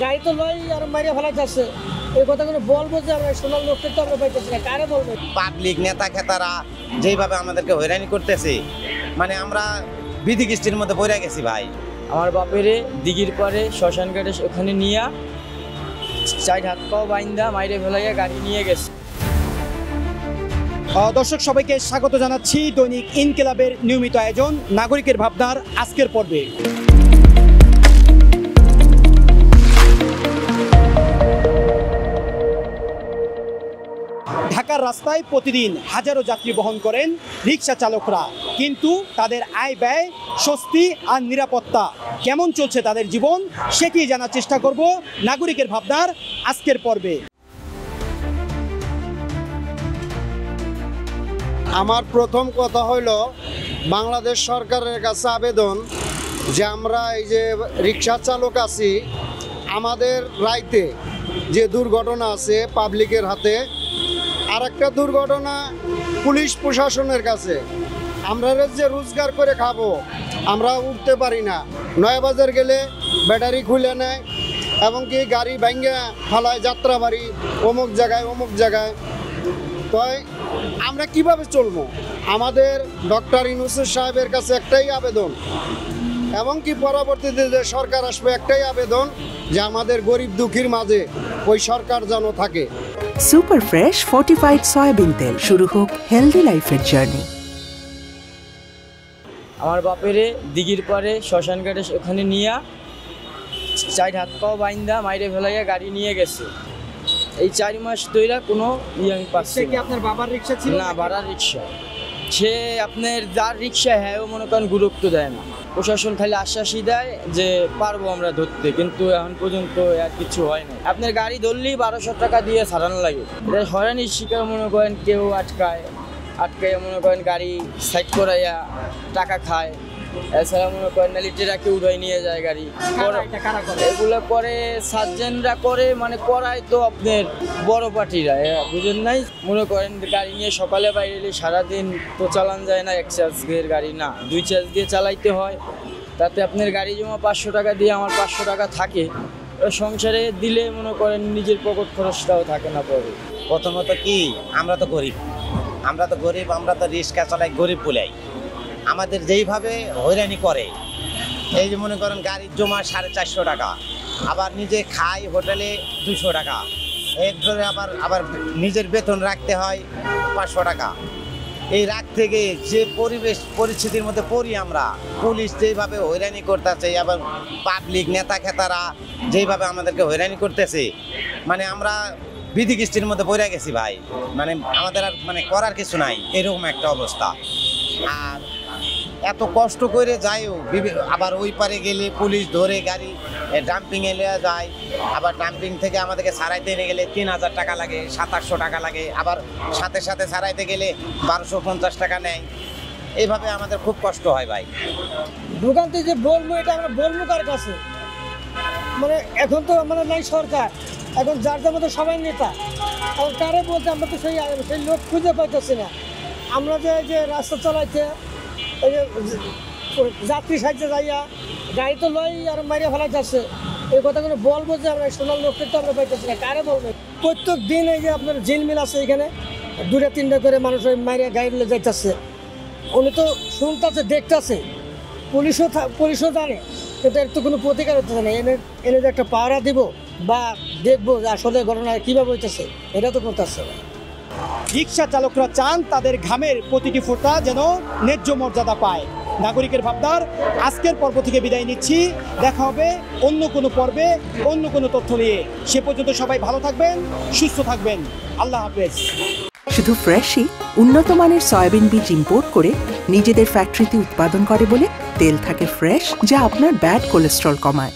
গাড়ি তো লয় আর মারিয়া ফেলা যাচ্ছে। এই কথাগুলো বলবো যে আমরা সোনার লোককে তো আমরা পাইতেছি না, কারে বলবো? পাবলিক নেতা খেতারা যেভাবে আমাদেরকে হয়রানি করতেছে, মানে আমরা বিধি কিস্তির মধ্যে পড়ে গেছি ভাই। আমার বাপেরে দিঘির পরে শ্মশান ঘাটে ওখানে নিয়ে 4 হাত পাও বাইন্দা মাইরে ফেলাইয়া গাড়ি নিয়ে গেছে। দর্শক সবাইকে স্বাগত জানাচ্ছি দৈনিক ইনকিলাবের নিয়মিত আয়োজন নাগরিকের ভাবনার আজকের পর্বে। ঢাকার রাস্তায় প্রতিদিন হাজারো যাত্রী বহন করেন রিক্সা চালকরা, কিন্তু তাদের আয় ব্যয়, স্বস্তি আর নিরাপত্তা কেমন চলছে তাদের জীবন, সেটি জানার চেষ্টা করব নাগরিকের ভাবনার আজকের পর্বে। আমার প্রথম কথা হইল বাংলাদেশ সরকারের কাছে আবেদন যে আমরা এই যে রিক্সা চালক আছি, আমাদের রাইতে যে দুর্ঘটনা আছে পাবলিকের হাতে, আর একটা দুর্ঘটনা পুলিশ প্রশাসনের কাছে। আমরা যে রোজগার করে খাবো আমরা উঠতে পারি না, নয়াবাজার গেলে ব্যাটারি খুলে নেয় এবং কি গাড়ি ভাঙ্গা ফালায় যাত্রাবাড়ি অমুক জায়গায়। তো আমরা কিভাবে চলবো? আমাদের ডক্টর ইউনূস সাহেবের কাছে একটাই আবেদন, এবং কি পরবর্তীতে যে সরকার আসবে একটাই আবেদন যে আমাদের গরিব দুঃখীর মাঝে ওই সরকার যেন থাকে। সুপার ফ্রেশ ফর্টিফাইড সয়াবিন তেল, শুরু হোক হেলদি লাইফের জার্নি। আমার বাপেরে দিঘির পরে শ্মশান ঘাটে ওখানে নিয়ে 4 হাত পাও বাইন্দা মাইরে ফেলাইয়া গাড়ি নিয়ে গেছে। এই 4 মাস ধরে কোনো আমি পাচ্ছি কি আপনার বাবার রিক্সা ছিল? না, ভাড়ার রিক্সা। সে আপনার যার রিক্সা হ্যাঁ ও মনে করেন গুরুত্ব দেয় না। প্রশাসন খালি আশ্বাসই দেয় যে পারবো আমরা ধরতে, কিন্তু এখন পর্যন্ত আর কিছু হয় না। আপনার গাড়ি ধরলেই 1200 টাকা দিয়ে ছাড়ানো লাগে। এটা হয়রানির শিকার মনে করেন কেউ আটকায় মনে করেন গাড়ি সাইড করাইয়া টাকা খায়। এছাড়া মনে করেন লিটেরা কেউ উড়াই নিয়ে যায় গাড়ি। এগুলো করে সার্জেনরা করে, মানে করায় তো আপনার বড় পার্টিরা, বুঝেন নাই? মনে করেন গাড়ি নিয়ে সকালে বাইরে এলে সারাদিন তো চালান যায় না, 1 চার্জ দিয়ে গাড়ি না 2 চার্জ দিয়ে চালাইতে হয়। তাতে আপনার গাড়ি জমা 500 টাকা দিয়ে আমার 500 টাকা থাকে। সংসারে দিলে মনে করেন নিজের পকেট খরচটাও থাকে না পরে। প্রথমত কি আমরা তো গরিব, আমরা তো রিক্সা চালাই, গরিব বলাই। আমাদের যেইভাবে হয়রানি করে, এই যে মনে করেন গাড়ির জমা 450 টাকা, আবার নিজে খাই হোটেলে 200 টাকা, এরপরে আবার নিজের বেতন রাখতে হয় 500 টাকা। এই রাখ থেকে যে পরিস্থিতির মধ্যে পড়ি আমরা, পুলিশ যেইভাবে হয়রানি করতেছে এবং পাবলিক নেতা খেতারা যেইভাবে আমাদেরকে হয়রানি করতেছে, মানে আমরা বিধি কিস্তির মধ্যে পড়ে গেছি ভাই। মানে আমাদের আর মানে করার কিছু নাই, এরকম একটা অবস্থা। আর এত কষ্ট করে যায়ও, আবার ওই পারে গেলে পুলিশ ধরে গাড়ি ডাম্পিংয়ে নেওয়া যায়, আবার ডাম্পিং থেকে আমাদেরকে ছাড়াইতে নিয়ে গেলে 3000 টাকা লাগে, 700-800 টাকা লাগে, আবার সাথে ছাড়াইতে গেলে 1250 টাকা নেয়। এইভাবে আমাদের খুব কষ্ট হয় ভাই। দোকান থেকে যে বলবো, এটা আমরা বলবো কার কাছে? মানে এখন তো মানে নাই সরকার, এখন যার মতো সবাই নেতা, এখন কারে বলতে আমরা তো সেই লোক খুঁজে পাইতেছি না। আমরা যে রাস্তা চালাইতে এই যে যাত্রী সাহায্যে যাইয়া গাড়ি তো লয় আর মারিয়া ফেলা যাচ্ছে। এই কথাগুলো বলবো যে আমরা সোনার লোককে তো আমরা পাইতেছি না, কারে বলবো? প্রত্যেক দিন এই যে আপনার ঝিলমিল আছে, এখানে 2-3টা করে মানুষ ওই মারিয়া গাড়ি যাইতেছে। উনি তো শুনতেছে, দেখতেছে, পুলিশও জানে, কিন্তু এর তো কোনো প্রতিকার হচ্ছে না। এনে যে একটা পাহারা দিব বা দেখবো যে আসলে ঘটনা কীভাবে হইতেছে, এটা তো করতেছে না। রিক্সা চালকরা চান তাদের ঘামের প্রতিটি ফোঁটা যেন ন্যায্য মর্যাদা পায়। নাগরিকের ভাবনার আজকের পর্ব থেকে বিদায় নিচ্ছি। দেখা হবে অন্য কোনো পর্বে অন্য কোনো তথ্য নিয়ে। সে পর্যন্ত সবাই ভালো থাকবেন, সুস্থ থাকবেন। আল্লাহ হাফেজ। শুধু ফ্রেশই উন্নত মানের সয়াবিন বীজ ইম্পোর্ট করে নিজেদের ফ্যাক্টরিতে উৎপাদন করে বলে তেল থাকে ফ্রেশ, যা আপনার ব্যাড কোলেস্ট্রল কমায়।